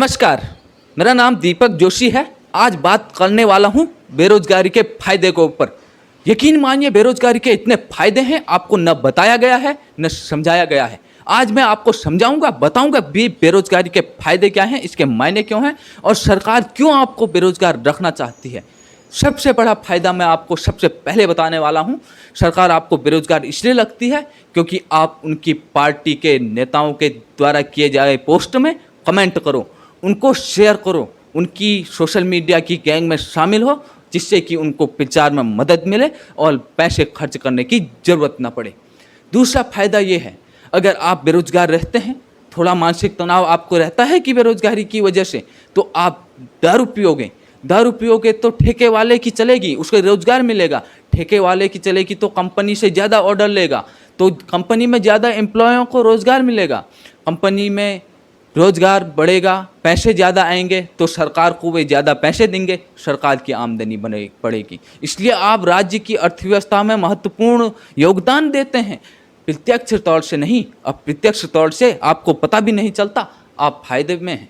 नमस्कार, मेरा नाम दीपक जोशी है। आज बात करने वाला हूँ बेरोजगारी के फायदे के ऊपर। यकीन मानिए बेरोजगारी के इतने फायदे हैं, आपको न बताया गया है न समझाया गया है। आज मैं आपको समझाऊंगा, बताऊंगा भी बेरोजगारी के फायदे क्या हैं, इसके मायने क्यों हैं और सरकार क्यों आपको बेरोजगार रखना चाहती है। सबसे बड़ा फायदा मैं आपको सबसे पहले बताने वाला हूँ। सरकार आपको बेरोजगार इसलिए लगती है क्योंकि आप उनकी पार्टी के नेताओं के द्वारा किए जाए पोस्ट में कमेंट करो, उनको शेयर करो, उनकी सोशल मीडिया की गैंग में शामिल हो, जिससे कि उनको प्रचार में मदद मिले और पैसे खर्च करने की ज़रूरत ना पड़े। दूसरा फ़ायदा ये है, अगर आप बेरोजगार रहते हैं, थोड़ा मानसिक तनाव आपको रहता है कि बेरोजगारी की वजह से, तो आप दारू पियोगे तो ठेके वाले की चलेगी, उसको रोजगार मिलेगा। ठेके वाले की चलेगी तो कंपनी से ज़्यादा ऑर्डर लेगा, तो कंपनी में ज़्यादा एम्प्लॉयों को रोज़गार मिलेगा, कंपनी में रोज़गार बढ़ेगा, पैसे ज़्यादा आएंगे तो सरकार को वे ज़्यादा पैसे देंगे, सरकार की आमदनी बढ़ेगी। इसलिए आप राज्य की अर्थव्यवस्था में महत्वपूर्ण योगदान देते हैं, प्रत्यक्ष तौर से नहीं, अप्रत्यक्ष तौर से आपको पता भी नहीं चलता, आप फायदे में हैं।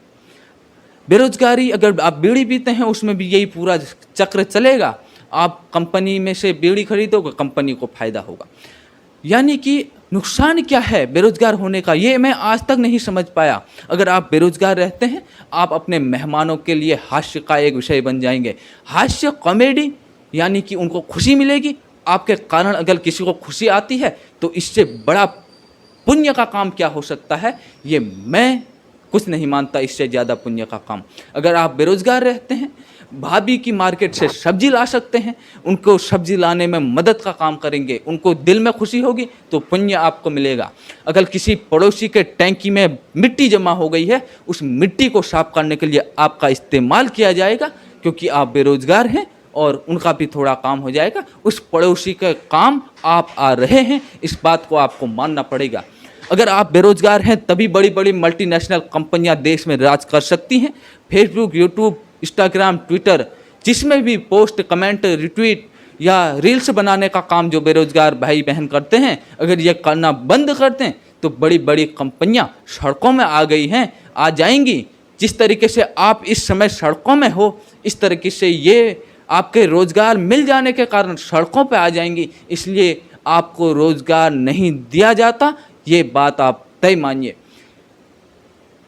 बेरोजगारी, अगर आप बीड़ी पीते हैं उसमें भी यही पूरा चक्र चलेगा। आप कंपनी में से बीड़ी खरीदोगे, कंपनी को फ़ायदा होगा। यानी कि नुकसान क्या है बेरोजगार होने का, ये मैं आज तक नहीं समझ पाया। अगर आप बेरोजगार रहते हैं, आप अपने मेहमानों के लिए हास्य का एक विषय बन जाएंगे। हास्य, कॉमेडी, यानी कि उनको खुशी मिलेगी आपके कारण। अगर किसी को खुशी आती है तो इससे बड़ा पुण्य का काम क्या हो सकता है, ये मैं कुछ नहीं मानता इससे ज़्यादा पुण्य का काम। अगर आप बेरोजगार रहते हैं, भाभी की मार्केट से सब्जी ला सकते हैं, उनको सब्जी लाने में मदद का काम करेंगे, उनको दिल में खुशी होगी तो पुण्य आपको मिलेगा। अगर किसी पड़ोसी के टैंकी में मिट्टी जमा हो गई है, उस मिट्टी को साफ करने के लिए आपका इस्तेमाल किया जाएगा, क्योंकि आप बेरोजगार हैं और उनका भी थोड़ा काम हो जाएगा। उस पड़ोसी का काम आप आ रहे हैं, इस बात को आपको मानना पड़ेगा। अगर आप बेरोजगार हैं तभी बड़ी बड़ी मल्टीनेशनल कंपनियां देश में राज कर सकती हैं। फेसबुक, यूट्यूब, इंस्टाग्राम, ट्विटर, जिसमें भी पोस्ट, कमेंट, रिट्वीट या रील्स बनाने का काम जो बेरोजगार भाई बहन करते हैं, अगर ये करना बंद कर दें तो बड़ी बड़ी कंपनियां सड़कों में आ जाएंगी। जिस तरीके से आप इस समय सड़कों में हो, इस तरीके से ये आपके रोज़गार मिल जाने के कारण सड़कों पर आ जाएंगी। इसलिए आपको रोज़गार नहीं दिया जाता, ये बात आप तय मानिए।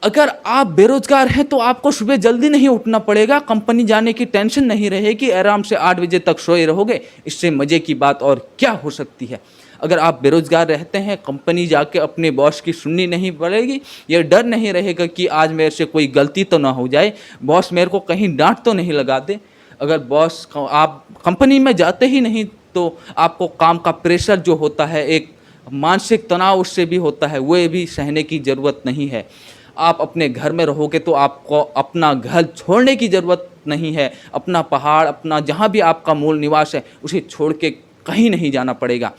अगर आप बेरोजगार हैं तो आपको सुबह जल्दी नहीं उठना पड़ेगा, कंपनी जाने की टेंशन नहीं रहेगी, आराम से 8 बजे तक सोए रहोगे। इससे मज़े की बात और क्या हो सकती है। अगर आप बेरोजगार रहते हैं, कंपनी जाके अपने बॉस की सुननी नहीं पड़ेगी, ये डर नहीं रहेगा कि आज मेरे से कोई गलती तो ना हो जाए, बॉस मेरे को कहीं डांट तो नहीं लगा दे। अगर बॉस, आप कंपनी में जाते ही नहीं तो आपको काम का प्रेशर जो होता है, एक मानसिक तनाव उससे भी होता है, वो भी सहने की ज़रूरत नहीं है। आप अपने घर में रहोगे तो आपको अपना घर छोड़ने की ज़रूरत नहीं है। अपना पहाड़, अपना जहाँ भी आपका मूल निवास है, उसे छोड़ के कहीं नहीं जाना पड़ेगा।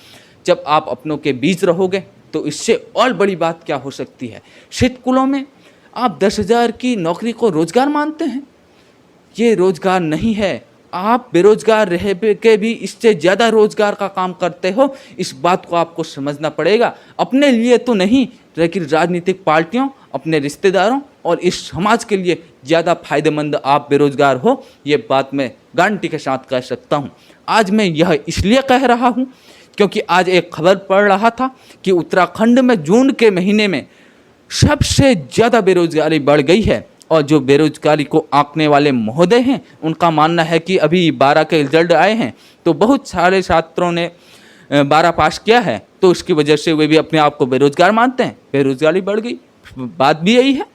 जब आप अपनों के बीच रहोगे तो इससे और बड़ी बात क्या हो सकती है। स्कूलों में आप 10,000 की नौकरी को रोज़गार मानते हैं, ये रोज़गार नहीं है। आप बेरोजगार रह के भी इससे ज़्यादा रोज़गार का काम करते हो, इस बात को आपको समझना पड़ेगा। अपने लिए तो नहीं, लेकिन राजनीतिक पार्टियों, अपने रिश्तेदारों और इस समाज के लिए ज़्यादा फ़ायदेमंद आप बेरोजगार हो, ये बात मैं गारंटी के साथ कह सकता हूँ। आज मैं यह इसलिए कह रहा हूँ क्योंकि आज एक खबर पढ़ रहा था कि उत्तराखंड में जून के महीने में सबसे ज़्यादा बेरोजगारी बढ़ गई है। और जो बेरोजगारी को आंकने वाले महोदय हैं, उनका मानना है कि अभी 12 के रिजल्ट आए हैं तो बहुत सारे छात्रों ने 12 पास किया है, तो उसकी वजह से वे भी अपने आप को बेरोजगार मानते हैं, बेरोजगारी बढ़ गई। बात भी यही है।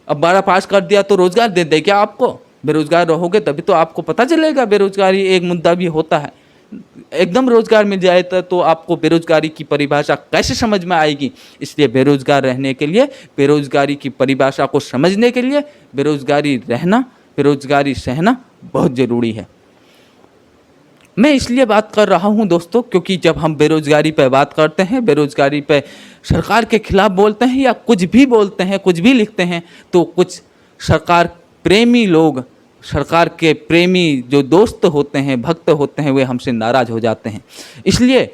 अब 12 पास कर दिया तो रोजगार दे दे क्या आपको? बेरोजगार रहोगे तभी तो आपको पता चलेगा बेरोजगारी एक मुद्दा भी होता है। एकदम रोजगार मिल जाए तो आपको बेरोजगारी की परिभाषा कैसे समझ में आएगी। इसलिए बेरोजगार रहने के लिए, बेरोजगारी की परिभाषा को समझने के लिए बेरोजगारी रहना, बेरोजगारी सहना बहुत ज़रूरी है। मैं इसलिए बात कर रहा हूं दोस्तों, क्योंकि जब हम बेरोजगारी पर बात करते हैं, बेरोजगारी पर सरकार के खिलाफ बोलते हैं या कुछ भी बोलते हैं, कुछ भी लिखते हैं, तो कुछ सरकार प्रेमी लोग, सरकार के प्रेमी जो दोस्त होते हैं, भक्त होते हैं, वे हमसे नाराज़ हो जाते हैं। इसलिए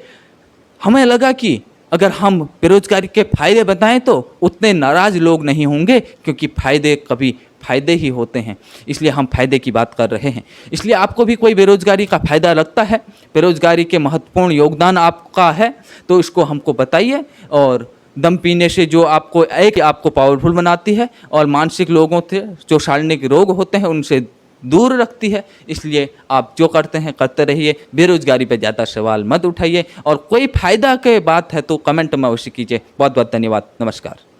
हमें लगा कि अगर हम बेरोजगारी के फ़ायदे बताएं तो उतने नाराज़ लोग नहीं होंगे, क्योंकि फ़ायदे कभी फ़ायदे ही होते हैं, इसलिए हम फ़ायदे की बात कर रहे हैं। इसलिए आपको भी कोई बेरोज़गारी का फ़ायदा लगता है, बेरोज़गारी के महत्वपूर्ण योगदान आपका है, तो इसको हमको बताइए। और दम पीने से जो आपको पावरफुल बनाती है और मानसिक लोगों से जो शारीरिक रोग होते हैं उनसे दूर रखती है। इसलिए आप जो करते हैं करते रहिए, बेरोज़गारी पे ज़्यादा सवाल मत उठाइए, और कोई फ़ायदा की बात है तो कमेंट में अवश्य कीजिए। बहुत बहुत धन्यवाद, नमस्कार।